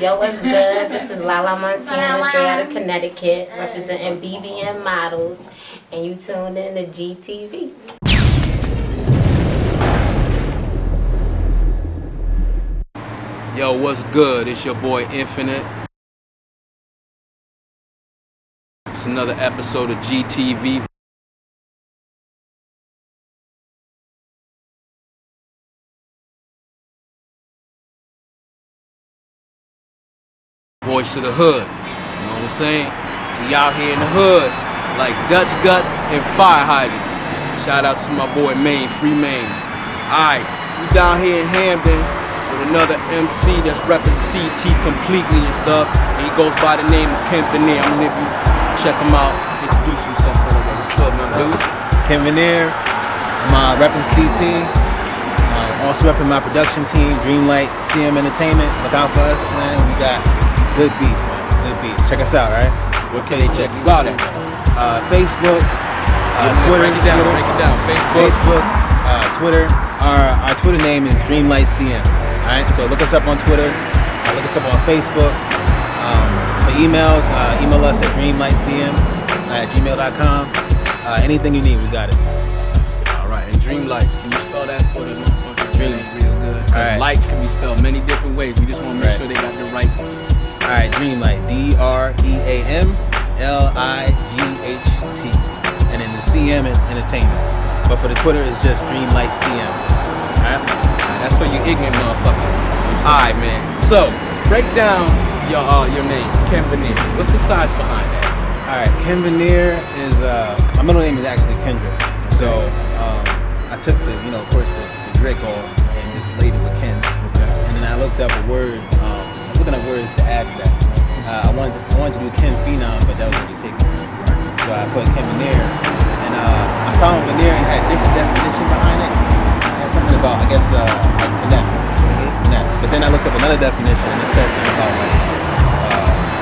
Yo, what's good? This is Lala Montana, straight out of Connecticut, representing BBM Models, and you tuned in to GTV. Yo, what's good? It's your boy Infinite. It's another episode of GTV. Voice of the hood. You know what I'm saying? We out here in the hood like Dutch Guts and Fire Hydrants. Shout out to my boy Maine, Free Maine. Alright, we down here in Hamden with another MC that's repping CT completely and stuff. And he goes by the name of Ken Vanir. I'm gonna let you check him out, introduce himself. What's up, man, dude? Ken Vanir, I'm repping CT. Also repping my production team, Dreamlight CM Entertainment. Look out for us, man. We got good beats, man. Good beats. Check us out, right? Where can they check you out at? Facebook, Twitter. Break it down. Facebook, Twitter. Our Twitter name is Dreamlight CM. Alright, so look us up on Twitter. Look us up on Facebook. For emails, email us at dreamlightcm@gmail.com. Anything you need, we got it. Alright, and Dreamlights, can you spell that for the Dream real good? Alright. Lights can be spelled many different ways. We just want to make sure they got the right one. Alright, Dreamlight, DREAMLIGHT. And then the CM Entertainment. But for the Twitter, it's just Dreamlight CM. Alright? That's for you ignorant motherfuckers. Alright, man. So, break down your name, Ken Vanir. What's the science behind that? Alright, Ken Vanir is, my middle name is actually Kendrick. So, I took the, of course, the Drake off and just laid it with Ken. Okay. And then I looked up a word, looking at words to add to that. I wanted to do Ken Phenom, but that was already taken. So I put Ken Vanir. And I found Vanir had different definition behind it. It had something about, I guess, like finesse. Finesse. But then I looked up another definition and it said something about like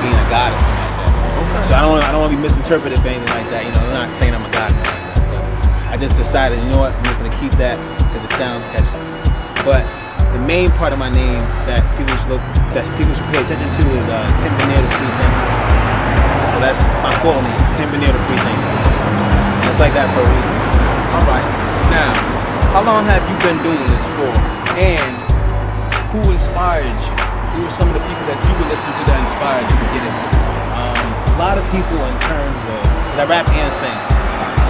being a god or something like that. Okay. So I don't want to be misinterpreted for anything like that. I'm not saying I'm a god or anything like that. But I just decided, you know what, I'm just gonna keep that because it sounds catchy. But the main part of my name that people should pay attention to is Ken Vanir the Free Thinker. So that's my full name, Ken Vanir the Free Thinker. And it's like that for a reason. All right. Now, how long have you been doing this for? And who inspired you? Who are some of the people that you would listen to that inspired you to get into this? A lot of people in terms of, because I rap and sing.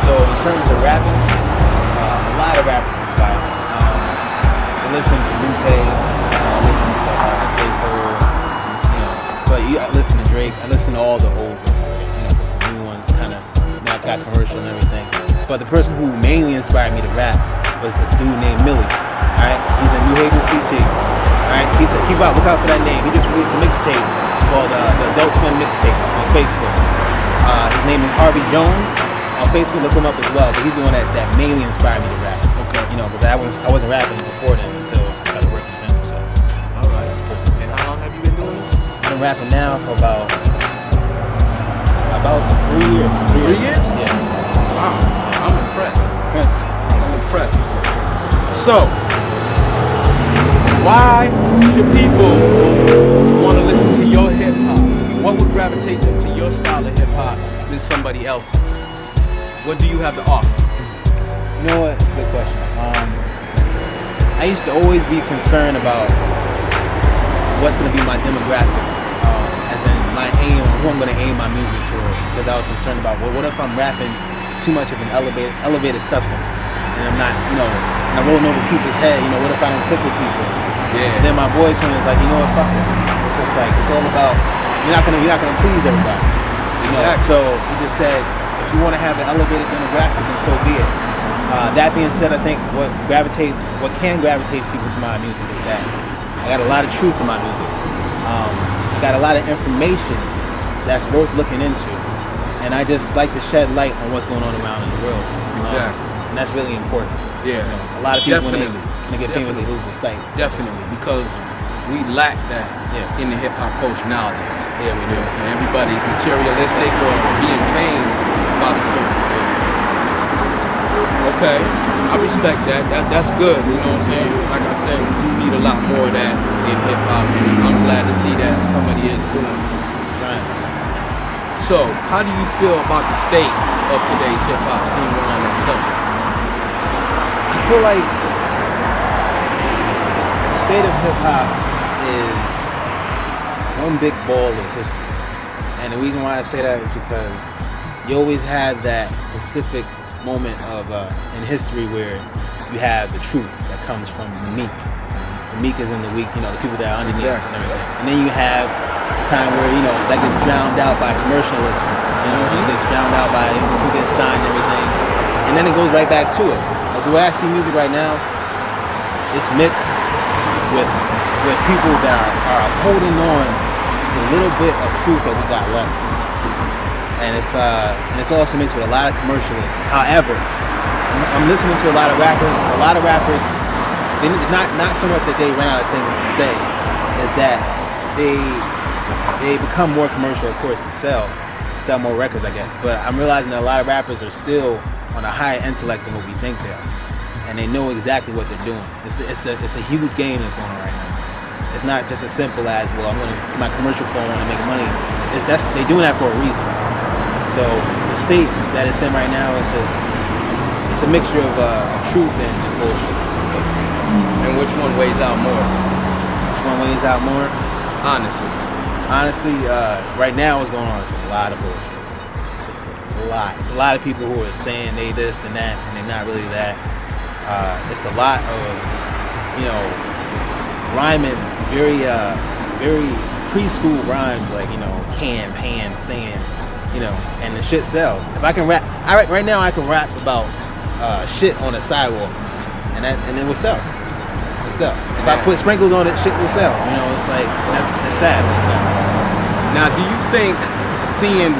So in terms of rapping, a lot of rappers inspire me. I listen to Lupe, I listen to J. Cole, but I listen to Drake, I listen to all the old ones, because the new ones kind of got commercial and everything. But the person who mainly inspired me to rap was this dude named Millie. Alright, he's in New Haven, CT. Alright, look out for that name. He just released a mixtape called the Adult Swim Mixtape on Facebook. His name is Harvey Jones. On Facebook, look him up as well. But he's the one that mainly inspired me to rap. Okay. Because I wasn't rapping before then until I started working with him. So, all right, that's cool. And how long have you been doing this? I've been rapping now for about 3 years. 3 years? Yeah. Wow, I'm impressed. I'm impressed. So, why should people want to listen to your hip hop? What would gravitate them to your style of hip hop than somebody else's? What do you have to offer? You know what? It's a good question. I used to always be concerned about what's going to be my demographic, as in my aim, who I'm going to aim my music toward. Because I was concerned about, well, what if I'm rapping too much of an elevated substance, and I'm not, and I'm rolling over people's head. What if I don't click with people? Yeah. Then my boy told me, it's like, you know what? Fuck it. It's just like it's all about you're not gonna please everybody. Exactly. So he just said, if you want to have an elevated demographic, then so be it. That being said, I think what can gravitate people to my music is that I got a lot of truth in my music. I got a lot of information that's worth looking into, and I just like to shed light on what's going on around in the world. Exactly. And that's really important. Yeah. A lot of people when Definitely. they get famous, they lose the sight. Definitely, because we lack that in the hip hop culture nowadays. Yeah, we do. Everybody's materialistic or being tamed by the certain thing. Okay, I respect that. That's good. You know what I'm saying? Like I said, we do need a lot more of that in hip hop, and I'm glad to see that somebody is doing it. Trying. So, how do you feel about the state of today's hip hop scene around that subject? I feel like the state of hip hop is one big ball of history. And the reason why I say that is because you always have that specific moment of in history where you have the truth that comes from the meek. The meek is in the weak, the people that are underneath and everything. And then you have a time where, that gets drowned out by commercialism. It gets drowned out by who gets signed and everything. And then it goes right back to it. Like the way I see music right now, it's mixed with people that are holding on just a little bit of truth that we got left. And it's also mixed with a lot of commercialism. However, I'm listening to a lot of rappers. It's not so much that they run out of things to say, is that they become more commercial, of course, to sell more records, I guess. But I'm realizing that a lot of rappers are still on a higher intellect than what we think they are, and they know exactly what they're doing. It's a huge game that's going on right now. It's not just as simple as, well, I'm going to get my commercial phone and make money. They're doing that for a reason. So the state that it's in right now is it's a mixture of truth and just bullshit. And which one weighs out more? Which one weighs out more? Honestly, right now what's going on is a lot of bullshit. It's a lot. It's a lot of people who are saying they this and that, and they're not really that. It's a lot of, rhyming very preschool rhymes, like, can, pan, saying, and the shit sells. If I can rap, right now I can rap about shit on a sidewalk, and it will sell. It'll sell. If I put sprinkles on it, shit will sell. It's like, it's sad. It's sad. Now, do you think seeing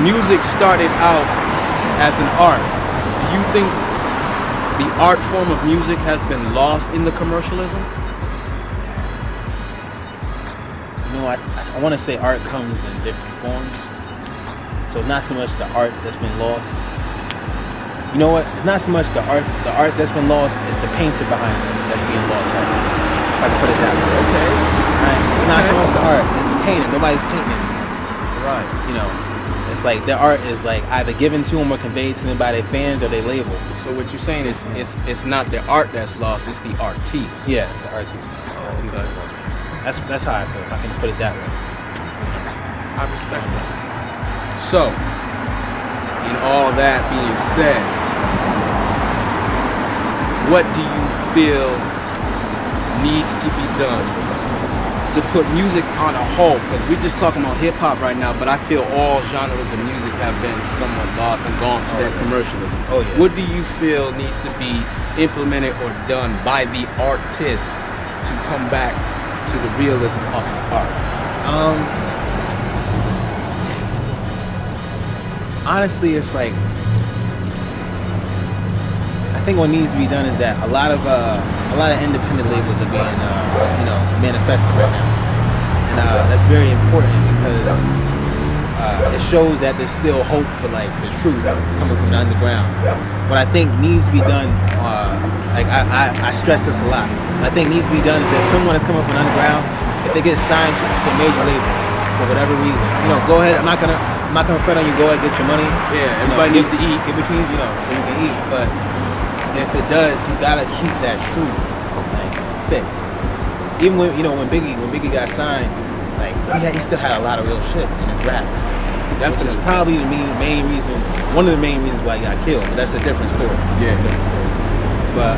music started out as an art, do you think the art form of music has been lost in the commercialism? I want to say art comes in different forms. So it's not so much the art that's been lost. You know what? It's not so much the art that's been lost, it's the painter behind it that's being lost. If I can put it that way. Okay. Right? It's not so much the art, it's the painter. Nobody's painting it. Right. It's like their art is like either given to them or conveyed to them by their fans or they label. So what you're saying is it's not the art that's lost, it's the artiste. Yeah, it's the artiste. That's lost. That's how I feel. I can put it that way. I respect that. So, in all that being said, what do you feel needs to be done to put music on a whole? Because we're just talking about hip hop right now, but I feel all genres of music have been somewhat lost and gone to that commercialism. Oh yeah. What do you feel needs to be implemented or done by the artists to come back to the realism of the art? Honestly, it's like, I think what needs to be done is that a lot of independent labels are being manifested right now, and that's very important because it shows that there's still hope for like the truth coming from the underground. What I think needs to be done, I stress this a lot. What I think needs to be done is that if someone is coming from the underground, if they get signed to a major label for whatever reason, go ahead. I'm not gonna front on you. Go ahead, get your money. Yeah, everybody needs to eat. Get what you need, so you can eat. But if it does, you gotta keep that truth like thick. Even when Biggie got signed, like he still had a lot of real shit in his raps. Which is probably one of the main reasons why he got killed. But that's a different story. Yeah. But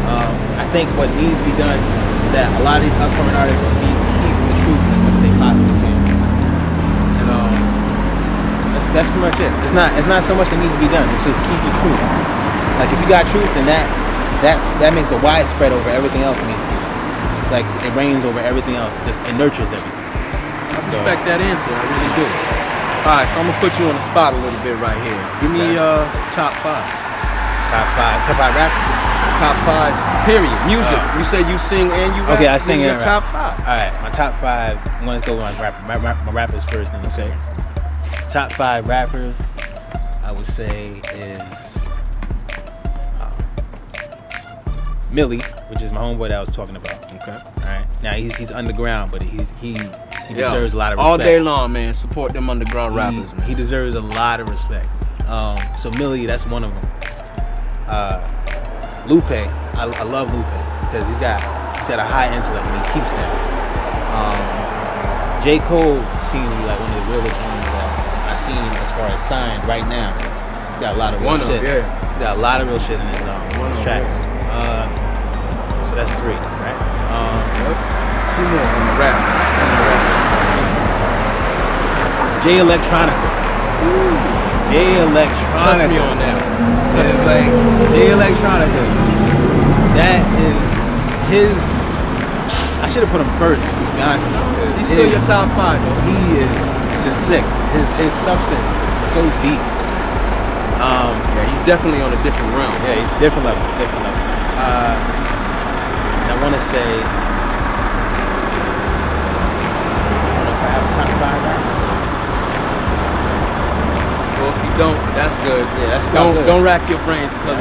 I think what needs to be done is that a lot of these upcoming artists just need to keep the truth as much as they possibly can. And that's pretty much it. It's not so much that needs to be done. It's just keep the truth. Like if you got truth, then that makes a widespread over everything else. It's like it rains over everything else. It nurtures everything. I respect that answer. I really do. All right, so I'm gonna put you on the spot a little bit right here. Give me top five. Top five rappers. Top five. Period. Music. You said you sing and you rap. Okay, I sing and rap. Top five. All right, my top five. I'm gonna go with my rappers first, then the singers. Top five rappers, I would say is Millie, which is my homeboy that I was talking about. Okay. All right. Now he's underground, but he deserves a lot of respect. All day long, man. Support them underground rappers, man. He deserves a lot of respect. So Millie, that's one of them. Lupe, I love Lupe because he's got a high intellect and he keeps that. J. Cole seems to be like one of the realest ones that I've seen as far as signed right now. He's got a lot of real shit. He's got a lot of real shit in his tracks. So that's 3, right? 2 more on the rap. J Electronica. J Electronica. Touch me on that. It's like J Electronica. That is his. I should have put him first. To be honest with you. He's still your top 5, though. He is just sick. His substance is so deep. Yeah, he's definitely on a different realm. Yeah, he's different level. And I want to say, I don't know if I have a top 5 right now. Well, if you don't, that's good. Yeah, that's don't good. don't rack your brains because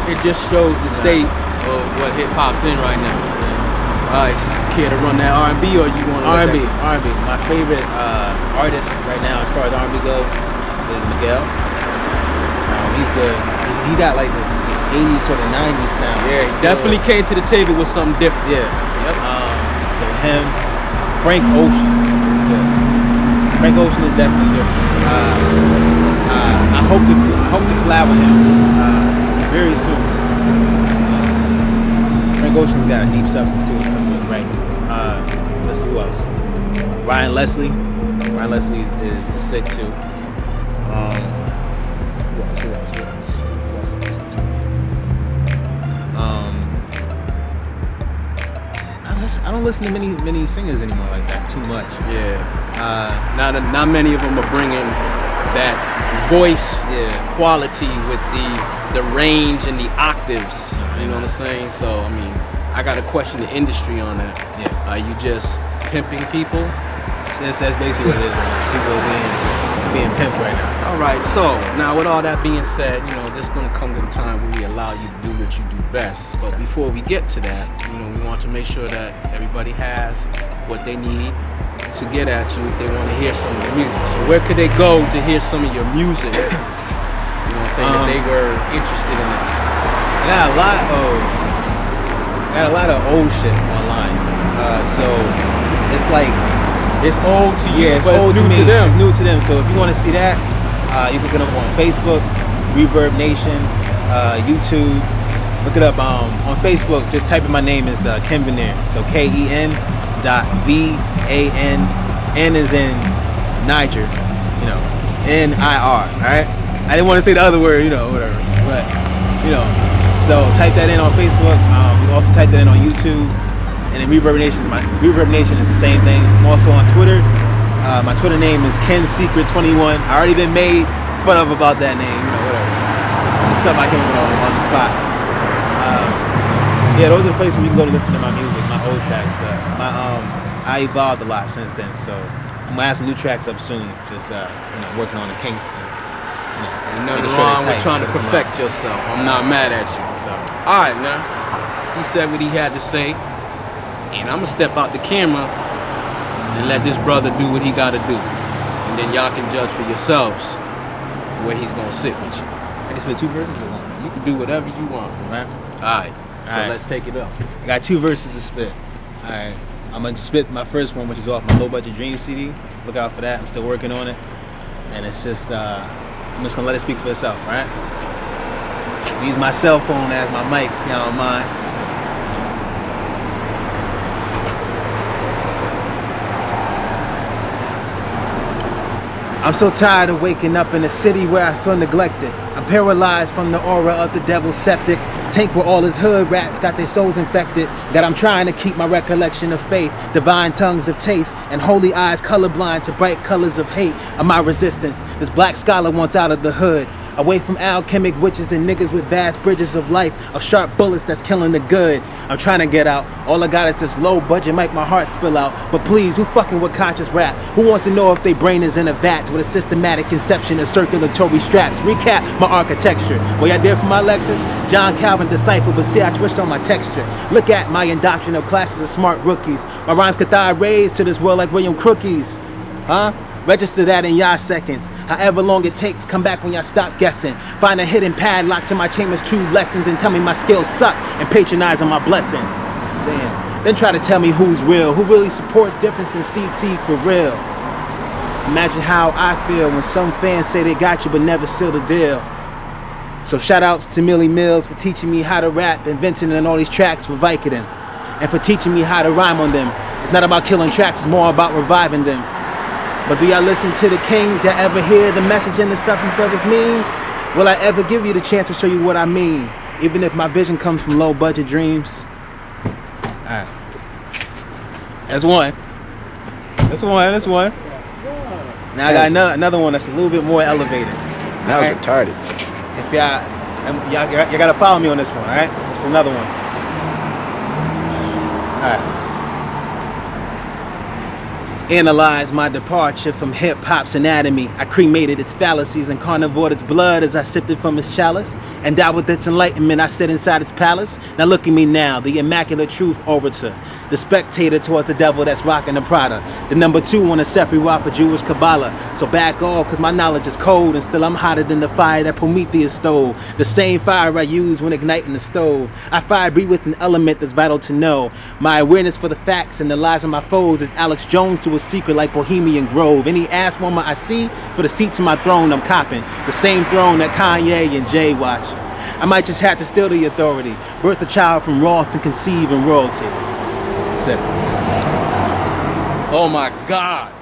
it just shows the state of what hip hop's in right now. All right, care to run that R&B or you want to R&B. My favorite artist right now, as far as R&B goes, is Miguel. He's good. He got like this 80s sort of 90s sound. Yeah, he definitely came to the table with something different. Yeah. Yep. So him, Frank Ocean is good. Frank Ocean is definitely different. I hope to collab with him very soon. Frank Ocean's got a deep substance too when it comes to his writing. Let's see who else. Ryan Leslie. Ryan Leslie is sick too. Who else? I don't listen to many singers anymore like that too much. Yeah. Not many of them are bringing that voice quality with the range and the octaves. You know what I'm saying? So I mean, I gotta question the industry on that. Yeah. Are you just pimping people? That's basically what it is. People being pimped right now. All right. So now, with all that being said, there's gonna come to the time where we allow you to do what you do best. But before we get to that, we want to make sure that everybody has what they need to get at you if they want to hear some of your music. So where could they go to hear some of your music? You know what I'm saying? If they were interested in it. I got a lot of old shit online. So it's like it's old to you, it's but old it's new to me. to them. It's new to them. So if you want to see that, you can get up on Facebook, Reverb Nation, YouTube. Look it up on Facebook. Just type in my name is Ken Vanir. So KEN.VAN. N is in Niger. NIR. All right. I didn't want to say the other word. Whatever. But so type that in on Facebook. You can also type that in on YouTube. And then Reverb Nation is the same thing. I'm also on Twitter. My Twitter name is KenSecret21. I already been made fun of about that name. Whatever. It's something I came up on the spot. Yeah, those are the places where you can go to listen to my music, my old tracks. But I evolved a lot since then. So I'm gonna have some new tracks up soon. Just working on the kinks. Ain't nothing wrong with trying to perfect yourself. I'm not mad at you. So. All right, now he said what he had to say. And I'm gonna step out the camera and let this brother do what he gotta do. And then y'all can judge for yourselves where he's gonna sit with you. I can spit 2 verses or 1. You can do whatever you want. Right? Alright. So let's take it up. I got 2 verses to spit. Alright. I'm gonna spit my first one, which is off my Low Budget Dream CD. Look out for that. I'm still working on it. And it's just I'm just gonna let it speak for itself, right? Use my cell phone as my mic, if y'all don't mind. I'm so tired of waking up in a city where I feel neglected. I'm paralyzed from the aura of the devil's septic tank where all his hood rats got their souls infected. That I'm trying to keep my recollection of faith, divine tongues of taste, and holy eyes colorblind to bright colors of hate. Of my resistance, this black scholar wants out of the hood. Away from alchemic witches and niggas with vast bridges of life, of sharp bullets that's killing the good. I'm trying to get out. All I got is this low budget, make my heart spill out. But please, who fucking with conscious rap? Who wants to know if they brain is in a vat with a systematic conception of circulatory straps? Recap my architecture. What y'all did for my lectures? John Calvin deciphered, but see I switched on my texture. Look at my indoctrinal classes of smart rookies. My rhymes could thigh raised to this world like William Crookies. Huh? Register that in y'all seconds. However long it takes, come back when y'all stop guessing. Find a hidden padlock to my chamber's true lessons and tell me my skills suck and patronize on my blessings. Then try to tell me who's real, who really supports difference in CT for real. Imagine how I feel when some fans say they got you but never seal the deal. So shout outs to Millie Mills for teaching me how to rap, inventing in all these tracks for Vicodin. And for teaching me how to rhyme on them. It's not about killing tracks, it's more about reviving them. But do y'all listen to the kings? Y'all ever hear the message and the substance of his means? Will I ever give you the chance to show you what I mean? Even if my vision comes from low budget dreams. Alright. That's one. Now I got another one that's a little bit more elevated. That was retarded. If y'all gotta follow me on this one, alright? This is another one. Alright. Analyze my departure from hip-hop's anatomy. I cremated its fallacies and carnivored its blood as I sipped it from its chalice. Endowed with its enlightenment, I sit inside its palace. Now look at me now, the immaculate truth orator. The spectator towards the devil that's rocking the Prada. The number 2 on the Sephiroth for Jewish Kabbalah. So back off, cause my knowledge is cold and still I'm hotter than the fire that Prometheus stole. The same fire I use when igniting the stove. I fire breathe with an element that's vital to know. My awareness for the facts and the lies of my foes is Alex Jones to a secret like Bohemian Grove. Any ass woman I see, for the seat to my throne I'm copping. The same throne that Kanye and Jay watch. I might just have to steal the authority. Birth a child from Roth and conceive in royalty. That's it. Oh my God.